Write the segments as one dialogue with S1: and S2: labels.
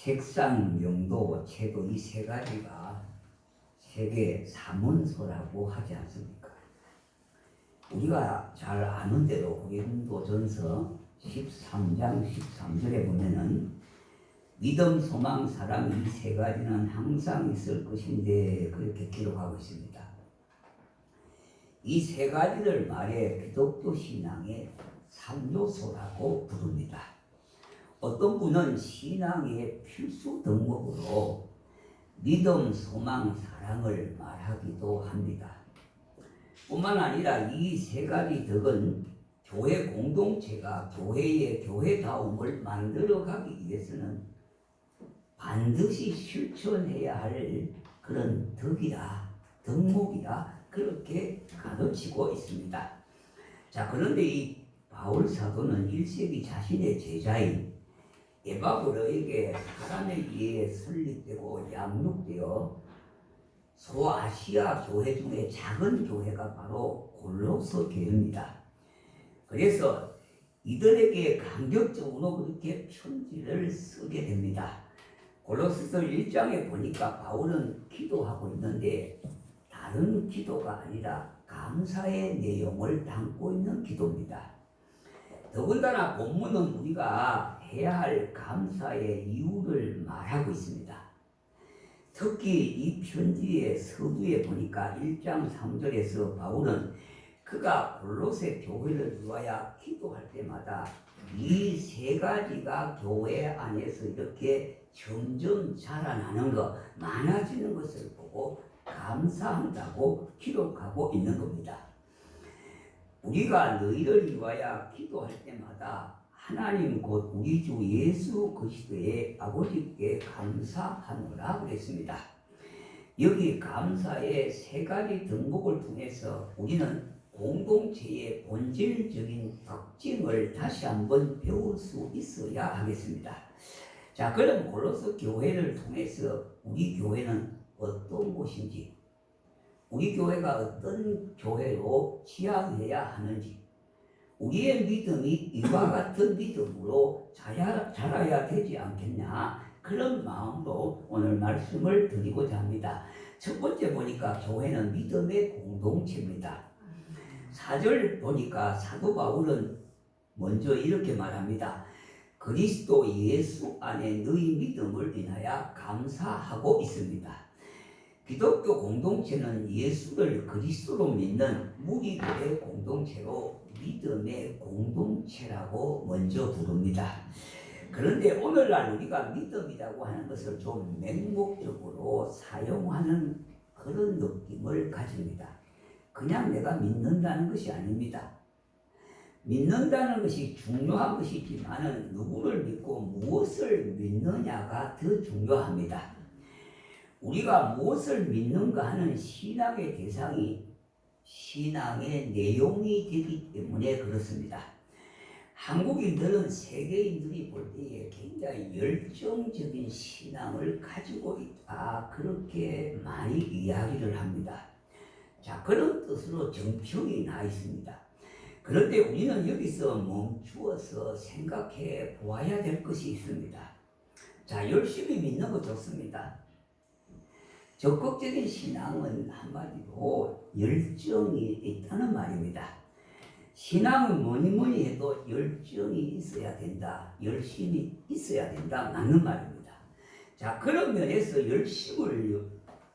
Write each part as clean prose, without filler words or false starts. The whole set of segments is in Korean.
S1: 책상, 명도, 책의 이 세 가지가 세계 사문서라고 하지 않습니까? 우리가 잘 아는 대로 고린도전서 13장 13절에 보면은 믿음, 소망, 사랑 이 세 가지는 항상 있을 것인데 그렇게 기록하고 있습니다. 이 세 가지를 말해 기독교 신앙의 3요소라고 부릅니다. 어떤 분은 신앙의 필수 덕목으로 믿음, 소망, 사랑을 말하기도 합니다. 뿐만 아니라 이 세 가지 덕은 교회 공동체가 교회의 교회다움을 만들어가기 위해서는 반드시 실천해야 할 그런 덕이라, 덕목이라 그렇게 가르치고 있습니다. 자, 그런데 이 바울 사도는 1세기 자신의 제자인 에바브로에게 사람에 의해 설립되고 양육되어 소아시아 교회 중에 작은 교회가 바로 골로새 교회입니다. 그래서 이들에게 간격적으로 그렇게 편지를 쓰게 됩니다. 골로새서 1장에 보니까 바울은 기도하고 있는데 다른 기도가 아니라 감사의 내용을 담고 있는 기도입니다. 더군다나 본문은 우리가 해야 할 감사의 이유를 말하고 있습니다. 특히 이 편지의 서두에 보니까 1장 3절에서 바울은 그가 골로새 교회를 위하여 기도할 때마다 이 세 가지가 교회 안에서 이렇게 점점 자라나는 것, 많아지는 것을 보고 감사한다고 기록하고 있는 겁니다. 우리가 너희를 위하여 기도할 때마다 하나님 곧 우리 주 예수 그리스도의 아버지께 감사하노라 그랬습니다. 여기 감사의 세 가지 덕목을 통해서 우리는 공동체의 본질적인 특징을 다시 한번 배울 수 있어야 하겠습니다. 자, 그럼 골로새 교회를 통해서 우리 교회는 어떤 곳인지, 우리 교회가 어떤 교회로 지향해야 하는지, 우리의 믿음이 이와 같은 믿음으로 자라야 되지 않겠냐, 그런 마음으로 오늘 말씀을 드리고자 합니다. 첫 번째 보니까 교회는 믿음의 공동체입니다. 4절 보니까 사도 바울은 먼저 이렇게 말합니다. 그리스도 예수 안에 너희 믿음을 인하여 감사하고 있습니다. 기독교 공동체는 예수를 그리스도로 믿는 무리들의 공동체로 믿음의 공동체라고 먼저 부릅니다. 그런데 오늘날 우리가 믿음이라고 하는 것을 좀 맹목적으로 사용하는 그런 느낌을 가집니다. 그냥 내가 믿는다는 것이 아닙니다. 믿는다는 것이 중요한 것이지만 누구를 믿고 무엇을 믿느냐가 더 중요합니다. 우리가 무엇을 믿는가 하는 신앙의 대상이 신앙의 내용이 되기 때문에 그렇습니다. 한국인들은 세계인들이 볼 때에 굉장히 열정적인 신앙을 가지고 있다, 그렇게 많이 이야기를 합니다. 자, 그런 뜻으로 정평이 나 있습니다. 그런데 우리는 여기서 멈추어서 생각해 보아야 될 것이 있습니다. 자, 열심히 믿는 거 좋습니다. 적극적인 신앙은 한마디로 열정이 있다는 말입니다. 신앙은 뭐니 해도 열정이 있어야 된다, 열심히 있어야 된다, 맞는 말입니다. 자, 그런 면에서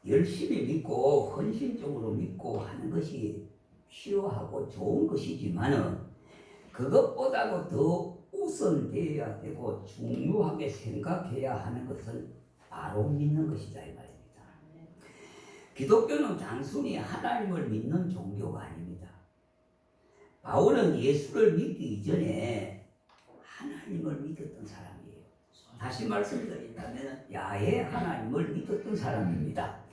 S1: 열심히 믿고 헌신적으로 믿고 하는 것이 필요하고 좋은 것이지만은 그것보다도 더 우선되어야 되고 중요하게 생각해야 하는 것은 바로 믿는 것이다, 이 말입니다. 기독교는 단순히 하나님을 믿는 종교가 아닙니다. 바울은 예수를 믿기 이전에 하나님을 믿었던 사람이에요. 다시 말씀드린다면 야훼 하나님을 믿었던 사람입니다.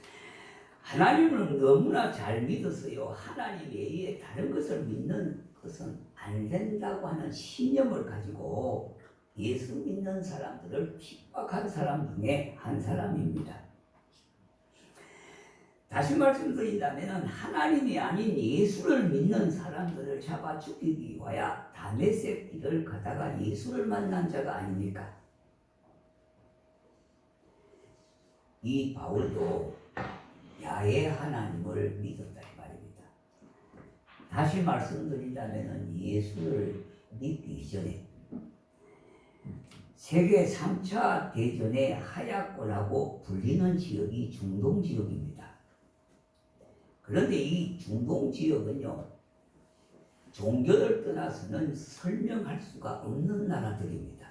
S1: 하나님을 너무나 잘 믿었어요. 하나님 외에 다른 것을 믿는 것은 안 된다고 하는 신념을 가지고 예수 믿는 사람들을 핍박한 사람 중에 한 사람입니다. 다시 말씀드린다면 하나님이 아닌 예수를 믿는 사람들을 잡아 죽이기 위하여 다메섹 길을 가다가 예수를 만난 자가 아닙니까? 이 바울도 야훼 하나님을 믿었다 이 말입니다. 다시 말씀드린다면 예수를 믿기 이전에 세계 3차 대전의 하야권하고 불리는 지역이 중동 지역입니다. 그런데 이 중동 지역은요, 종교를 떠나서는 설명할 수가 없는 나라들입니다.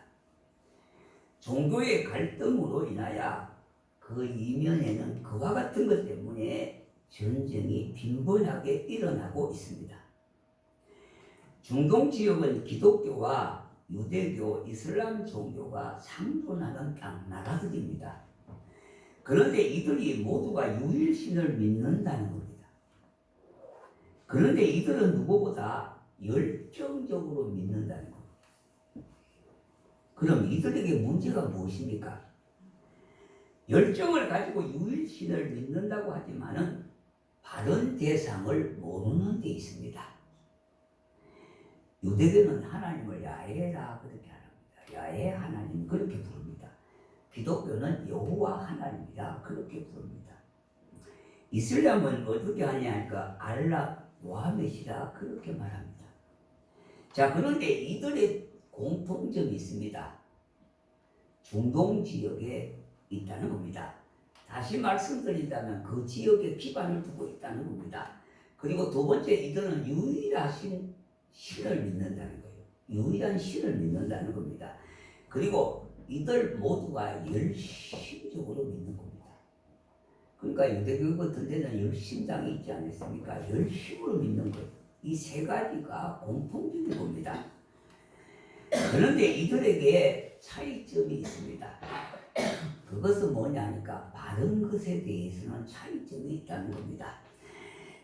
S1: 종교의 갈등으로 인하여 그 이면에는 그와 같은 것 때문에 전쟁이 빈번하게 일어나고 있습니다. 중동 지역은 기독교와 유대교, 이슬람 종교가 상존하는 나라들입니다. 그런데 이들이 모두가 유일신을 믿는다는 겁니다. 그런데 이들은 누구보다 열정적으로 믿는다는 겁니다. 그럼 이들에게 문제가 무엇입니까? 열정을 가지고 유일신을 믿는다고 하지만은 바른 대상을 모르는 데 있습니다. 유대교는 하나님을 야훼라 그렇게 합니다. 야훼 하나님 그렇게 부릅니다. 기독교는 여호와 하나님이라 그렇게 부릅니다. 이슬람은 어떻게 하냐니까 알라 모하메시라 그렇게 말합니다. 자, 그런데 이들의 공통점이 있습니다. 중동 지역에 있다는 겁니다. 다시 말씀드린다면 그 지역에 기반을 두고 있다는 겁니다. 그리고 두 번째, 이들은 유일하신 신을 믿는다는 거예요. 유일한 신을 믿는다는 겁니다. 그리고 이들 모두가 열심적으로 믿는 겁니다. 그러니까 유대교 같은 데는 열심당이 있지 않습니까? 열심으로 믿는 것. 이 세 가지가 공통적인 겁니다. 그런데 이들에게 차이점이 있습니다. 그것은 뭐냐니까 바른 것에 대해서는 차이점이 있다는 겁니다.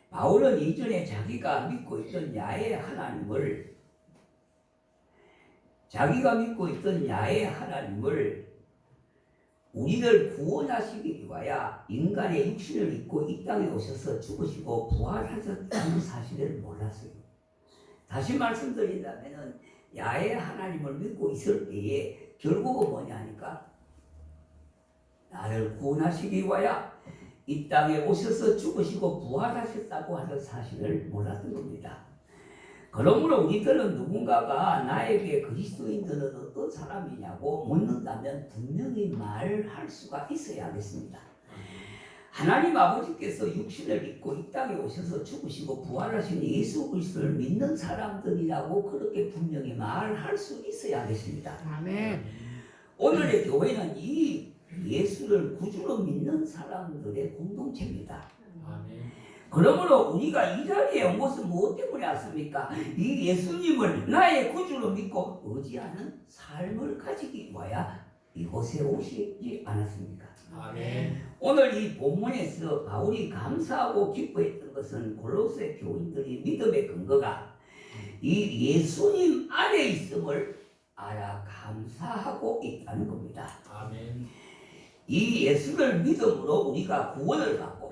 S1: 바울은 이전에 자기가 믿고 있던 야훼 하나님을 우리를 구원하시기 위하여 인간의 육신을 입고 이 땅에 오셔서 죽으시고 부활하셨다는 사실을 몰랐어요. 다시 말씀드린다면 야훼 하나님을 믿고 있을 때에 결국은 뭐냐니까 나를 구원하시기 위하여 이 땅에 오셔서 죽으시고 부활하셨다고 하는 사실을 몰랐던 겁니다. 그러므로 우리들은 누군가가 나에게 그리스도인들은 어떤 사람이냐고 묻는다면 분명히 말할 수가 있어야 하겠습니다. 하나님 아버지께서 육신을 입고 이 땅에 오셔서 죽으시고 부활하신 예수 그리스도를 믿는 사람들이라고 그렇게 분명히 말할 수 있어야 하겠습니다.
S2: 아멘.
S1: 오늘의 교회는 이 예수를 구주로 믿는 사람들의 공동체입니다.
S3: 아멘.
S1: 그러므로 우리가 이 자리에 온 것은 무엇 때문에 왔습니까? 이 예수님을 나의 구주로 믿고 의지하는 삶을 가지기 위하여 이곳에 오시지 않았습니까?
S3: 아멘.
S1: 오늘 이 본문에서 바울이 감사하고 기뻐했던 것은 골로새 교인들이 믿음의 근거가 이 예수님 안에 있음을 알아 감사하고 있다는 겁니다.
S3: 아멘.
S1: 이 예수를 믿음으로 우리가 구원을 받고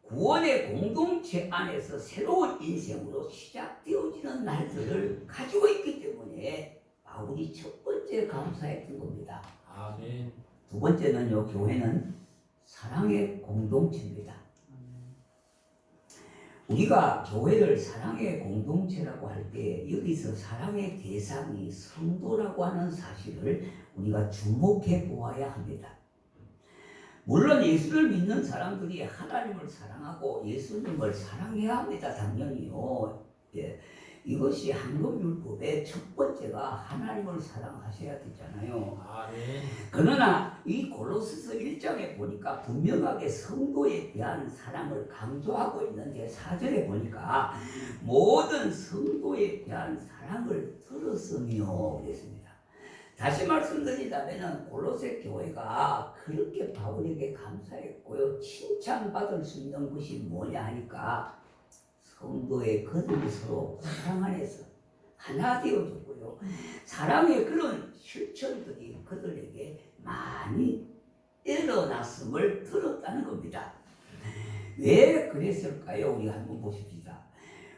S1: 구원의 공동체 안에서 새로운 인생으로 시작되어지는 날들을 가지고 있기 때문에 바울이 첫 번째 감사했던 겁니다.
S3: 아멘.
S1: 두 번째는요, 교회는 사랑의 공동체입니다. 우리가 교회를 사랑의 공동체라고 할 때 여기서 사랑의 대상이 성도라고 하는 사실을 우리가 주목해 보아야 합니다. 물론 예수를 믿는 사람들이 하나님을 사랑하고 예수님을 사랑해야 합니다. 당연히요. 예. 이것이 한국율법의 첫 번째가 하나님을 사랑하셔야 되잖아요.
S3: 아멘.
S1: 그러나 이 골로새서 1장에 보니까 분명하게 성도에 대한 사랑을 강조하고 있는데 4절에 보니까 모든 성도에 대한 사랑을 들었으며 그랬습니다. 다시 말씀드리자면 골로새 교회가 그렇게 바울에게 감사했고요. 칭찬받을 수 있는 것이 뭐냐 하니까 성도의 그들이 서로 사랑 안에서 하나 되어졌고요. 사랑의 그런 실천들이 그들에게 많이 일어났음을 들었다는 겁니다. 왜 그랬을까요? 우리 한번 보십시다.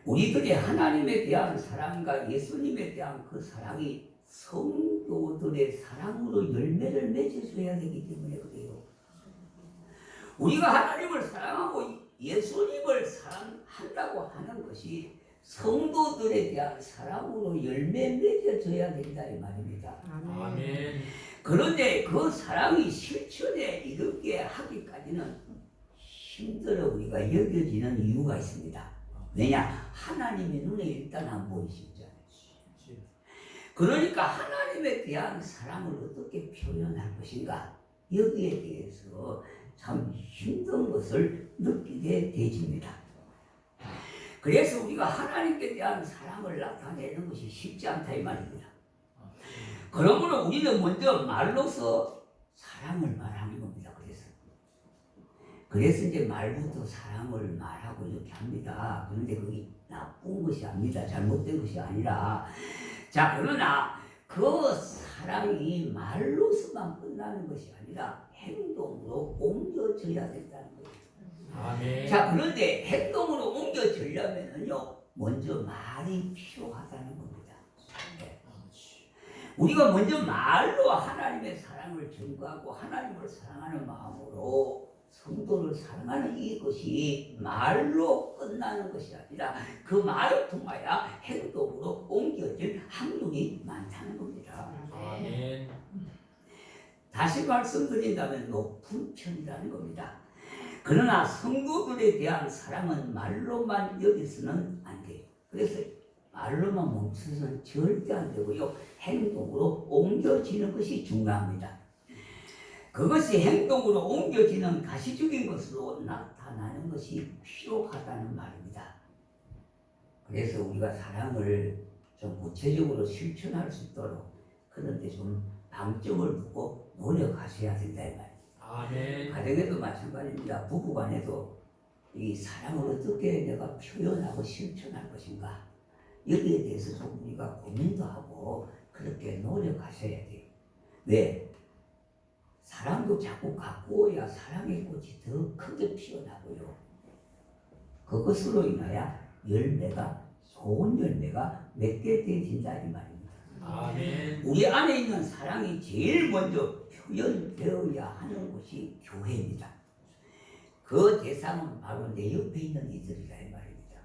S1: 우리들이 하나님에 대한 사랑과 예수님에 대한 그 사랑이 성도들의 사랑으로 열매를 맺어줘야 되기 때문에 그래요. 우리가 하나님을 사랑하고 예수님을 사랑한다고 하는 것이 성도들에 대한 사랑으로 열매 맺어져야 된다 이 말입니다.
S3: 아멘.
S1: 그런데 그 사랑이 실천에 이르게 하기까지는 힘들어 우리가 여겨지는 이유가 있습니다. 왜냐? 하나님의 눈에 일단 안 보이시잖아요. 그러니까 하나님에 대한 사랑을 어떻게 표현할 것인가? 여기에 대해서 참 힘든 것을 느끼게 되집니다. 그래서 우리가 하나님께 대한 사랑을 나타내는 것이 쉽지 않다 이 말입니다. 그러므로 우리는 먼저 말로서 사랑을 말하는 겁니다. 그래서 이제 말부터 사랑을 말하고 이렇게 합니다. 그런데 그게 나쁜 것이 아닙니다. 잘못된 것이 아니라. 자, 그러나 그 사랑이 말로서만 끝나는 것이 아니라 행동으로 옮겨져야 된다는 거예요.
S3: 아멘.
S1: 자, 그런데 행동으로 옮겨지려면요, 먼저 말이 필요하다는 겁니다. 네. 우리가 먼저 말로 하나님의 사랑을 전가하고 하나님을 사랑하는 마음으로 성도를 사랑하는 이것이 말로 끝나는 것이 아니라 그 말을 통하여 행동으로 옮겨질 확률이 많다는 겁니다.
S3: 아멘.
S1: 다시 말씀드린다면 높은 편이라는 겁니다. 그러나 성도들에 대한 사랑은 말로만 여기서는 안 돼요. 그래서 말로만 멈춰서는 절대 안 되고요. 행동으로 옮겨지는 것이 중요합니다. 그것이 행동으로 옮겨지는 가시적인 것으로 나타나는 것이 필요하다는 말입니다. 그래서 우리가 사랑을 좀 구체적으로 실천할 수 있도록 그런데 좀 방점을 두고 노력하셔야 된다 이 말입니다.
S3: 아멘.
S1: 가정에도 마찬가지입니다. 부부간에도 이 사랑을 어떻게 내가 표현하고 실천할 것인가 여기에 대해서 좀 우리가 고민도 하고 그렇게 노력하셔야 돼요. 왜? 사랑도 자꾸 가꾸어야 사랑의 꽃이 더 크게 피어나고요. 그것으로 인하여 열매가 좋은 열매가 맺게 되어진다 이 말입니다.
S3: 아멘.
S1: 우리 안에 있는 사랑이 제일 먼저 표현되어야 하는 곳이 교회입니다. 그 대상은 바로 내 옆에 있는 이들이라 이 말입니다.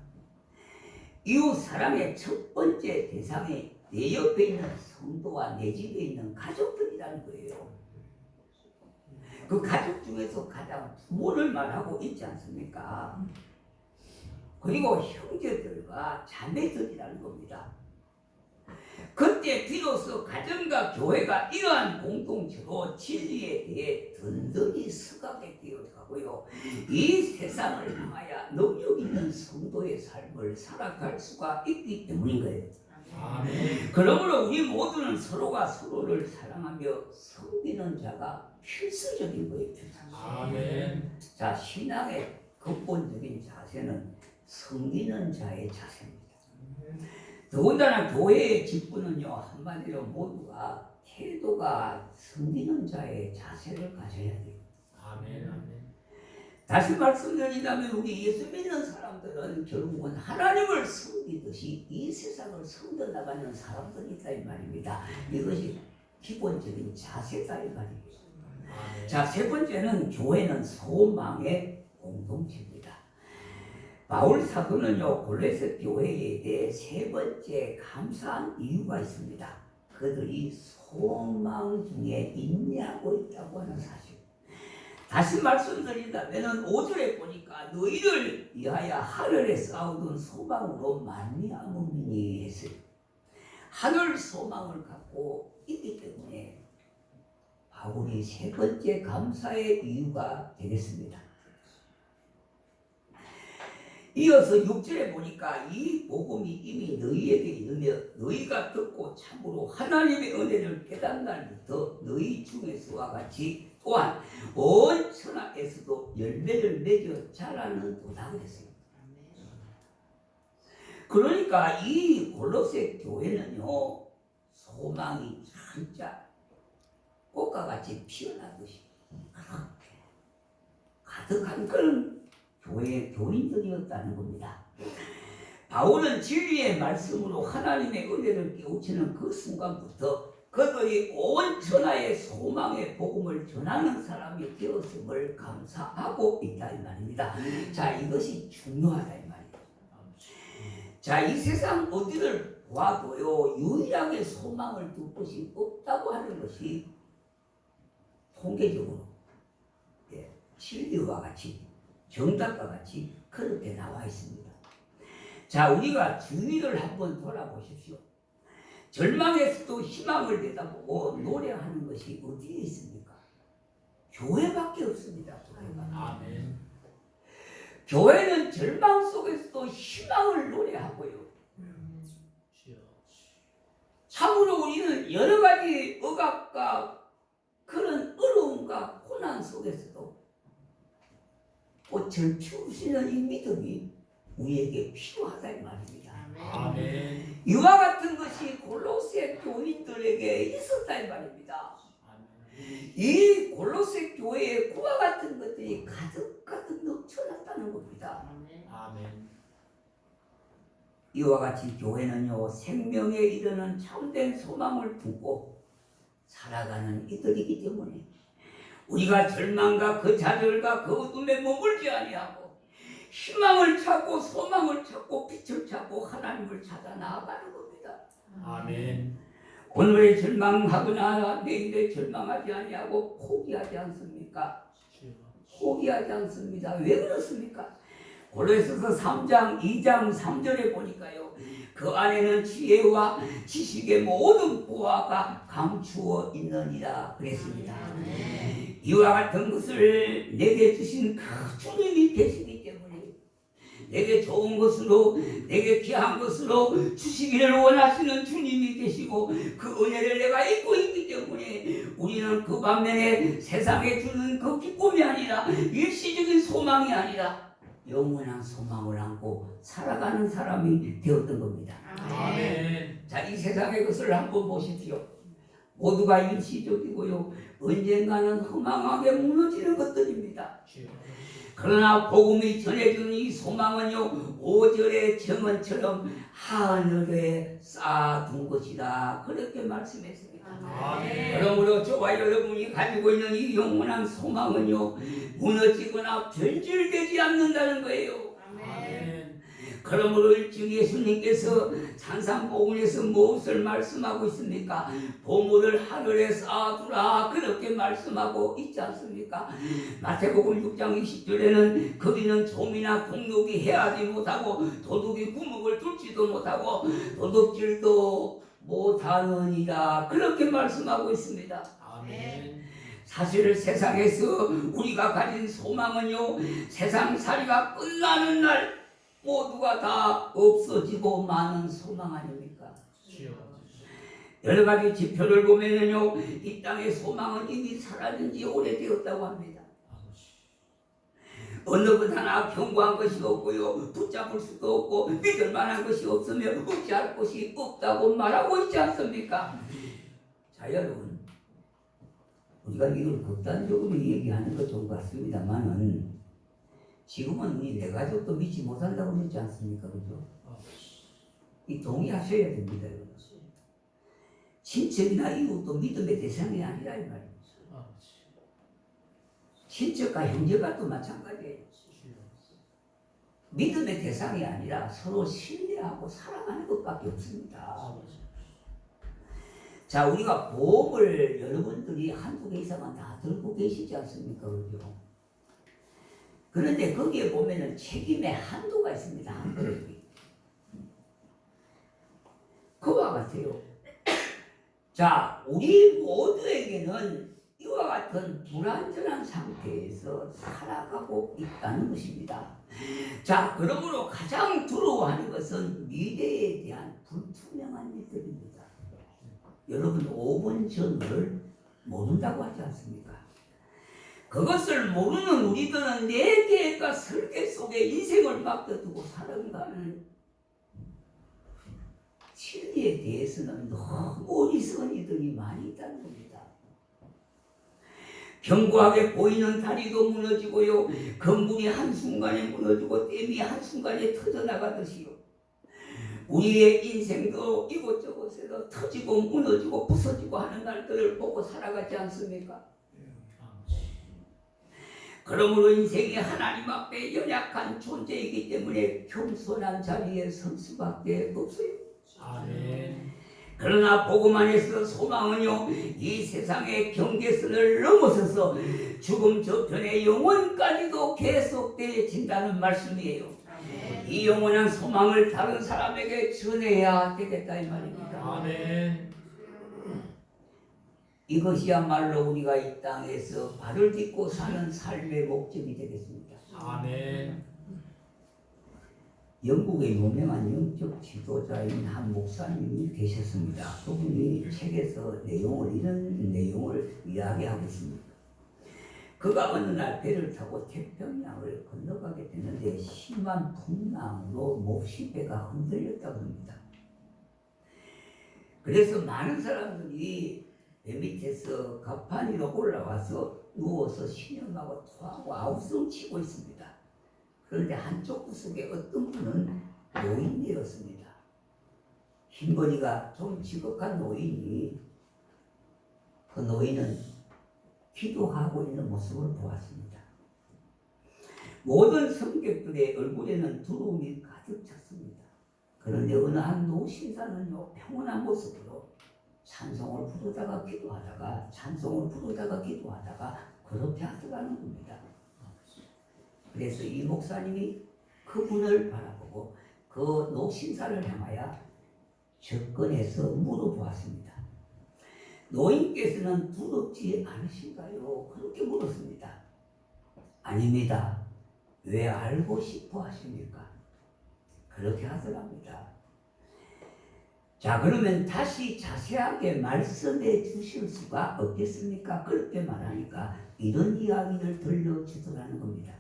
S1: 이웃 사랑의 첫 번째 대상이 내 옆에 있는 성도와 내 집에 있는 가족들이라는 거예요. 그 가족 중에서 가장 부모를 말하고 있지 않습니까? 그리고 형제들과 자매들이라는 겁니다. 그때 비로소 가정과 교회가 이러한 공동체로 진리에 대해 든든히 서가게 되어가고요. 이 세상을 향하여 능력 있는 성도의 삶을 살아갈 수가 있기 때문인 거예요.
S3: 아멘.
S1: 그러므로 우리 모두는 서로가 서로를 사랑하며 섬기는 자가 필수적인 거예요.
S3: 아멘.
S1: 자, 신앙의 근본적인 자세는 섬기는 자의 자세입니다. 더군다나 교회의 직분은요, 한마디로 모두가 태도가 섬기는 자의 자세를 가져야 돼요.
S3: 아멘. 아멘.
S1: 다시 말씀드린다면 우리 예수 믿는 사람들은 결국은 하나님을 섬기듯이 이 세상을 섬겨나가는 사람들이다 이 말입니다. 이것이 기본적인 자세다 이 말이에요.
S3: 아멘.
S1: 자, 세 번째는 교회는 소망의 공동체입니다. 바울 사도는요, 골로새 교회에 대해 세 번째 감사한 이유가 있습니다. 그들이 소망 중에 인내하고 있다고 하는 사실. 다시 말씀드린다면 5절에 보니까 너희를 위하여 하늘에 쌓아둔 소망으로 말미암음이니 했어요. 하늘 소망을 갖고 있기 때문에 바울이 세 번째 감사의 이유가 되겠습니다. 이어서 6절에 보니까 이 복음이 이미 너희에게 이르며 너희가 듣고 참으로 하나님의 은혜를 깨달은 날부터 너희 중에서와 같이 또한 온 천하에서도 열매를 맺어 자라는 도다 그랬어요. 그러니까 이 골로새 교회는요, 소망이 진짜 꽃과 같이 피어나듯이 그렇게 가득한 그런 교회의 교인들이었다는 겁니다. 바울은 진리의 말씀으로 하나님의 은혜를 깨우치는 그 순간부터 그들이 온 천하의 소망의 복음을 전하는 사람이 되었음을 감사하고 있다 이 말입니다. 자, 이것이 중요하다 이 말이에요. 자, 이 세상 어디를 보아도요 유일하게 소망을 둘 곳이 없다고 하는 것이 통계적으로 진리와 같이 정답과 같이 그렇게 나와 있습니다. 자, 우리가 주위를 한번 돌아보십시오. 절망에서도 희망을 내다보고 노래하는 것이 어디에 있습니까? 교회밖에 없습니다. 교회가.
S3: 아멘.
S1: 교회는 절망 속에서도 희망을 노래하고요.
S3: 주여.
S1: 참으로 우리는 여러 가지 억압과 그런 어려움과 고난 속에서도 꽃을 피우시는 이 믿음이 우리에게 필요하다 이 말입니다.
S3: 아멘.
S1: 이와 같은 것이 골로새 교인들에게 있었다 이 말입니다.
S3: 아멘.
S1: 이 골로새 교회에 그와 같은 것들이 가득가득 넘쳐났다는 겁니다.
S3: 아멘.
S1: 이와 같이 교회는요 생명에 이르는 참된 소망을 두고 살아가는 이들이기 때문에 우리가 절망과 그 좌절과 그 어둠에 머물지 아니하고 희망을 찾고 소망을 찾고 빛을 찾고 하나님을 찾아 나아가는 겁니다.
S3: 아멘.
S1: 오늘에 절망하거나 내일에 절망하지 아니하고 포기하지 않습니까?
S3: 주여.
S1: 포기하지 않습니다. 왜 그렇습니까? 골로새서 3장 2장 3절에 보니까요 그 안에는 지혜와 지식의 모든 보화가 감추어 있느니라 그랬습니다. 이와 같은 것을 내게 주신 그 주님이 계시기 때문에 내게 좋은 것으로 내게 귀한 것으로 주시기를 원하시는 주님이 계시고 그 은혜를 내가 입고 있기 때문에 우리는 그 반면에 세상에 주는 그 기쁨이 아니라 일시적인 소망이 아니라 영원한 소망을 안고 살아가는 사람이 되었던 겁니다.
S3: 아멘.
S1: 자, 이 세상의 것을 한번 보십시오. 모두가 일시적이고요 언젠가는 허망하게 무너지는 것들입니다.
S3: 주여.
S1: 그러나 복음이 전해주는 이 소망은요 5절의 정언처럼 하늘에 쌓아둔 것이다 그렇게 말씀했습니다.
S3: 아멘.
S1: 그러므로 저와 여러분이 가지고 있는 이 영원한 소망은요 무너지거나 변질되지 않는다는 거예요.
S3: 아멘.
S1: 그러므로 일찍 예수님께서 산상복음에서 무엇을 말씀하고 있습니까? 보물을 하늘에 쌓아두라 그렇게 말씀하고 있지 않습니까? 마태복음 6장 20절에는 거기는 좀이나 공록이 해하지 못하고 도둑이 구멍을 뚫지도 못하고 도둑질도 못하느니라 그렇게 말씀하고 있습니다.
S3: 아멘.
S1: 사실 세상에서 우리가 가진 소망은요 세상살이가 끝나는 날 모두가 다 없어지고 마는 소망 아닙니까?
S3: 주여.
S1: 여러 가지 지표를 보면은요 이 땅의 소망은 이미 사라진 지 오래되었다고 합니다. 어느 것 하나 견고한 것이 없고요 붙잡을 수도 없고 믿을 만한 것이 없으면 의지할 것이 없다고 말하고 있지 않습니까? 자, 여러분 우리가 이걸 극단적으로 얘기하는 것 좋은 것 같습니다만은 지금은 우리 내 가족도 믿지 못한다고 그러지 않습니까? 그죠? 이 동의하셔야 됩니다. 여러분. 친척이나 이웃도 믿음의 대상이 아니라 이 말이에요. 친척과 형제가 또 마찬가지예요. 믿음의 대상이 아니라 서로 신뢰하고 사랑하는 것밖에 없습니다. 자, 우리가 보험을 여러분들이 한두 개 이상은 다 들고 계시지 않습니까? 그죠? 그런데 거기에 보면은 책임의 한도가 있습니다. 한도가. 그와 같아요. 자, 우리 모두에게는 이와 같은 불완전한 상태에서 살아가고 있다는 것입니다. 자, 그러므로 가장 두려워하는 것은 미래에 대한 불투명한 일들입니다. 여러분 5분 전을 모른다고 하지 않습니까? 그것을 모르는 우리들은 내 계획과 설계 속에 인생을 맡겨두고 살아가는 진리에 대해서는 너무 어리석은 이들이 많이 있다는 겁니다. 견고하게 보이는 다리도 무너지고요 건물이 한순간에 무너지고 댐이 한순간에 터져나가듯이요 우리의 인생도 이곳저곳에서 터지고 무너지고 부서지고 하는 날들을 보고 살아가지 않습니까? 그러므로 인생이 하나님 앞에 연약한 존재이기 때문에 겸손한 자리에 설 수밖에 없어요.
S3: 아멘.
S1: 그러나 복음 안에서 소망은요, 이 세상의 경계선을 넘어서서 죽음 저편의 영원까지도 계속되어진다는 말씀이에요. 이 영원한 소망을 다른 사람에게 전해야 되겠다 이 말입니다.
S3: 아멘.
S1: 이것이야말로 우리가 이 땅에서 발을 딛고 사는 삶의 목적이 되겠습니다.
S3: 아멘.
S1: 영국의 유명한 영적 지도자인 한 목사님이 계셨습니다. 그분이 책에서 이런 내용을 이야기하고 있습니다. 그가 어느 날 배를 타고 태평양을 건너가게 되는데 심한 풍랑으로 몹시 배가 흔들렸다고 합니다. 그래서 많은 사람들이 배 밑에서 갑판 위로 올라와서 누워서 신음하고 토하고 아우성치고 있습니다. 그런데 한쪽 구석에 어떤 분은 노인이었습니다. 흰머리가 좀 지극한 노인이 그 노인은 기도하고 있는 모습을 보았습니다. 모든 성객들의 얼굴에는 두려움이 가득 찼습니다. 그런데 어느 한 노신사는요, 평온한 모습으로 찬송을 부르다가 기도하다가 찬송을 부르다가 기도하다가 그렇게 하더라는 겁니다. 그래서 이 목사님이 그분을 바라보고 그 노신사를 향하여 접근해서 물어보았습니다. 노인께서는 두렵지 않으신가요? 그렇게 물었습니다. 아닙니다. 왜 알고 싶어 하십니까? 그렇게 하더랍니다. 자, 그러면 다시 자세하게 말씀해 주실 수가 없겠습니까? 그렇게 말하니까 이런 이야기를 들려주더라는 겁니다.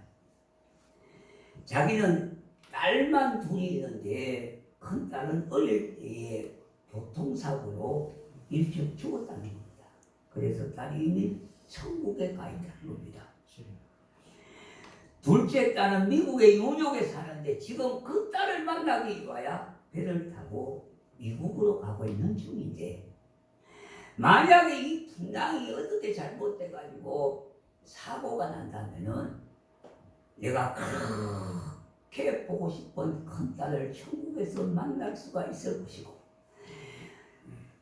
S1: 자기는 딸만 둘이 있는데 큰 딸은 어릴 때에 교통사고로 일찍 죽었다는 겁니다. 그래서 딸이 이미 천국에 가 있다는 겁니다. 둘째 딸은 미국의 뉴욕에 사는데 지금 그 딸을 만나기 위하여 배를 타고 미국으로 가고 있는 중인데, 만약에 이 풍랑이 어떻게 잘못돼가지고 사고가 난다면은 내가 그렇게 보고 싶은 큰 딸을 천국에서 만날 수가 있을 것이고,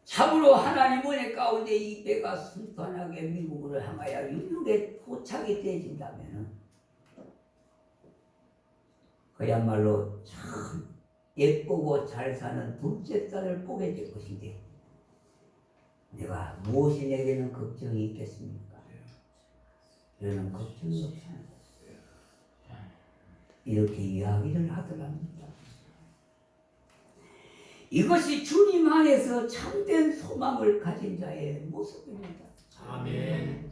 S1: 참으로 하나님 은혜 가운데 이 배가 순탄하게 미국으로 향하여 뉴욕에 도착이 되어진다면은 그야말로 참 예쁘고 잘 사는 둘째 딸을 보게 될 것인데, 내가 무엇이 내게는 걱정이 있겠습니까? 저는 걱정이 없습니다. 이렇게 이야기를 하더랍니다. 이것이 주님 안에서 참된 소망을 가진 자의 모습입니다.
S3: 아멘.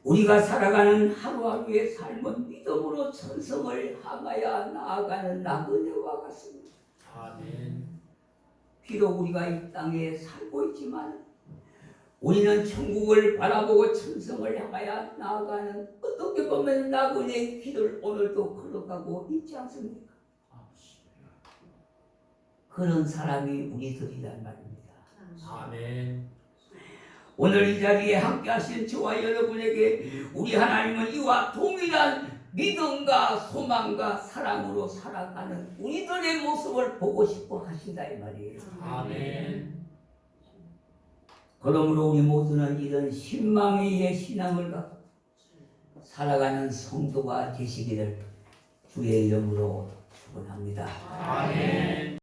S1: 우리가 살아가는 하루하루의 삶은 믿음으로 천성을 향하여 나아가는 나그네와 같습니다.
S3: 아멘.
S1: 비록 우리가 이 땅에 살고 있지만 우리는 천국을 바라보고 천성을 향하여 나아가는, 어떻게 보면 나그네의 길을 오늘도 걸어가고 있지 않습니까? 그런 사람이 우리들이란 말입니다.
S3: 아멘.
S1: 오늘 이 자리에 함께 하신 저와 여러분에게 우리 하나님은 이와 동일한 믿음과 소망과 사랑으로 살아가는 우리들의 모습을 보고 싶어 하신다 이 말이에요.
S3: 아멘.
S1: 그러므로 우리 모두는 이런 신망의 신앙을 갖고 살아가는 성도가 되시기를 주의 이름으로 축원합니다.
S3: 아멘.